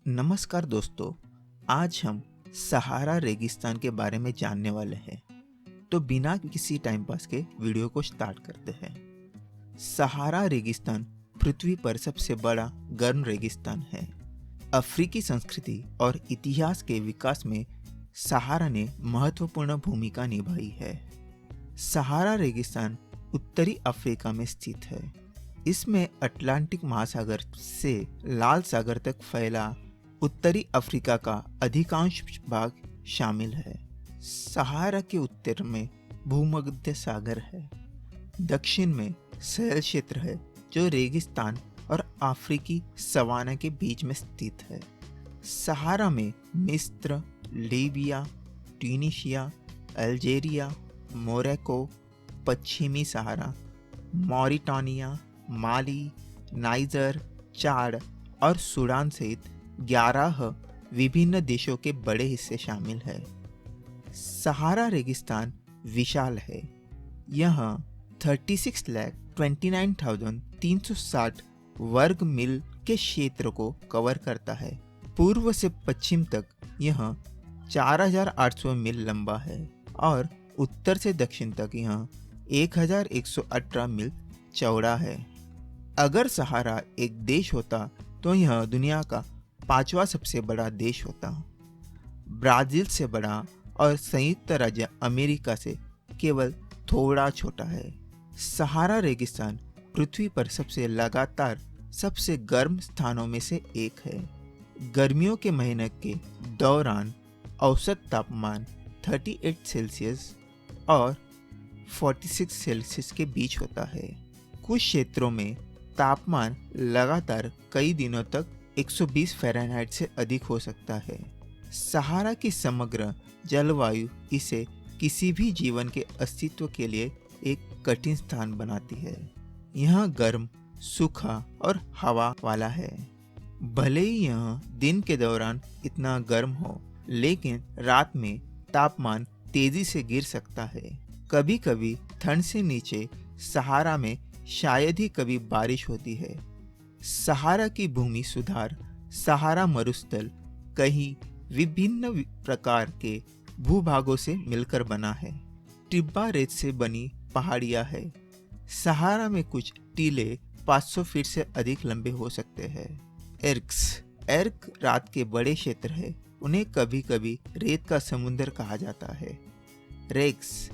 नमस्कार दोस्तों। आज हम सहारा रेगिस्तान के बारे में जानने वाले हैं। तो बिना किसी टाइम पास के वीडियो को स्टार्ट करते हैं। सहारा रेगिस्तान पृथ्वी पर सबसे बड़ा गर्म रेगिस्तान है। अफ्रीकी संस्कृति और इतिहास के विकास में सहारा ने महत्वपूर्ण भूमिका निभाई है। सहारा रेगिस्तान उत्तरी अफ्रीका में स्थित है। इसमें अटलांटिक महासागर से लाल सागर तक फैला उत्तरी अफ्रीका का अधिकांश भाग शामिल है। सहारा के उत्तर में भूमध्य सागर है। दक्षिण में सहेल क्षेत्र है जो रेगिस्तान और अफ्रीकी सवाना के बीच में स्थित है। सहारा में मिस्र, लीबिया, ट्यूनीशिया, अल्जीरिया, मोरक्को, पश्चिमी सहारा, मॉरिटानिया, माली, नाइजर, चाड और सूडान सहित 11 विभिन्न देशों के बड़े हिस्से शामिल है। सहारा रेगिस्तान विशाल है। यह 36,29,360 वर्ग मील के क्षेत्र को कवर करता है। पूर्व से पश्चिम तक यह 4,800 मील लंबा है और उत्तर से दक्षिण तक यह 1,118 मील चौड़ा है। अगर सहारा एक देश होता तो यह दुनिया का 5वां सबसे बड़ा देश होता। ब्राजील से बड़ा और संयुक्त राज्य अमेरिका से केवल थोड़ा छोटा है। सहारा रेगिस्तान पृथ्वी पर लगातार सबसे गर्म स्थानों में से एक है। गर्मियों के महीने के दौरान औसत तापमान 38 सेल्सियस और 46 सेल्सियस के बीच होता है। कुछ क्षेत्रों में तापमान लगातार कई दिनों तक 120 फ़ारेनहाइट से अधिक हो सकता है। सहारा की समग्र जलवायु इसे किसी भी जीवन के अस्तित्व के लिए एक कठिन स्थान बनाती है। यह गर्म, सूखा और हवा वाला है। भले ही यह दिन के दौरान इतना गर्म हो, लेकिन रात में तापमान तेजी से गिर सकता है। कभी कभी ठंड से नीचे सहारा में शायद ही कभी बारिश होती है। सहारा की भूमि सुधार सहारा मरुस्थल कई विभिन्न प्रकार के भूभागों से मिलकर बना है। टिब्बा रेत से बनी पहाड़ियां है। सहारा में कुछ टीले 500 फीट से अधिक लंबे हो सकते हैं। एर्क रात के बड़े क्षेत्र है। उन्हें कभी कभी रेत का समुद्र कहा जाता है। रेक्स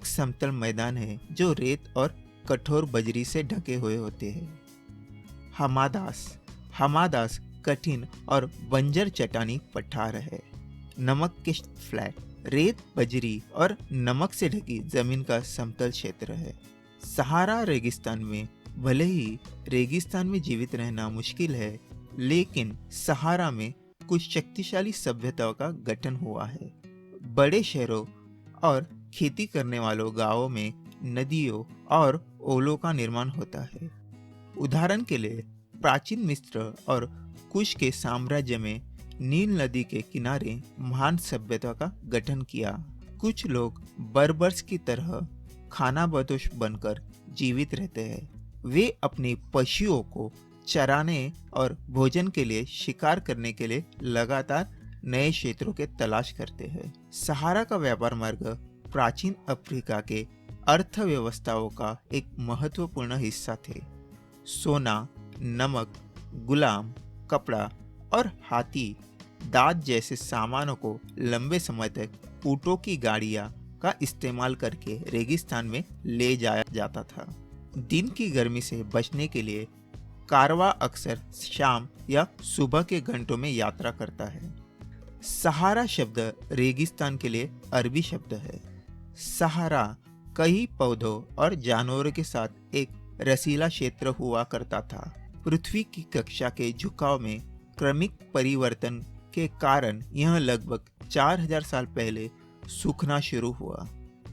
समतल मैदान है जो रेत और कठोर बजरी से ढके हुए होते हैं। हमादास कठिन और बंजर चट्टानी पठार है। नमक के फ्लैट रेत, बजरी और नमक से ढकी जमीन का समतल क्षेत्र है। सहारा रेगिस्तान में भले ही रेगिस्तान में जीवित रहना मुश्किल है, लेकिन सहारा में कुछ शक्तिशाली सभ्यताओं का गठन हुआ है। बड़े शहरों और खेती करने वालों गांवों में नदियों और ओलों का निर्माण होता है। उदाहरण के लिए प्राचीन मिस्र और कुश के साम्राज्य में नील नदी के किनारे महान सभ्यता का गठन किया। कुछ लोग बर्बर्स की तरह खानाबदोश बनकर जीवित रहते हैं। वे अपने पशुओं को चराने और भोजन के लिए शिकार करने के लिए लगातार नए क्षेत्रों के तलाश करते हैं। सहारा का व्यापार मार्ग प्राचीन अफ्रीका के अर्थव्यवस्थाओं का एक महत्वपूर्ण हिस्सा थे। सोना, नमक, गुलाम, कपड़ा और हाथी दांत जैसे सामानों को लंबे समय तक ऊँटों की गाड़ियां का इस्तेमाल करके रेगिस्तान में ले जाया जाता था। दिन की गर्मी से बचने के लिए कारवां अक्सर शाम या सुबह के घंटों में यात्रा करता है। सहारा शब्द रेगिस्तान के लिए अरबी शब्द है। सहारा कई पौधों और जानवरों के साथ एक रसीला क्षेत्र हुआ करता था। पृथ्वी की कक्षा के झुकाव में क्रमिक परिवर्तन के कारण यह लगभग 4,000 साल पहले सूखना शुरू हुआ।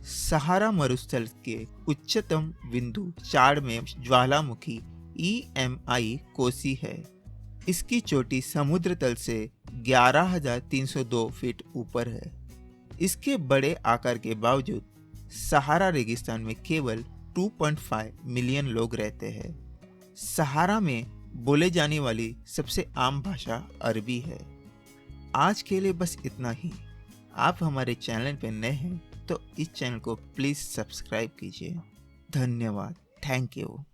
सहारा मरुस्थल के उच्चतम बिंदु चाड में ज्वालामुखी EMI कोसी है। इसकी चोटी समुद्र तल से 11,302 फीट ऊपर है। इसके बड़े आकार के बावजूद सहारा रेगिस्तान में केवल 2.5 मिलियन लोग रहते हैं। सहारा में बोले जाने वाली सबसे आम भाषा अरबी है। आज के लिए बस इतना ही। आप हमारे चैनल पर नए हैं तो इस चैनल को प्लीज़ सब्सक्राइब कीजिए। धन्यवाद। Thank you.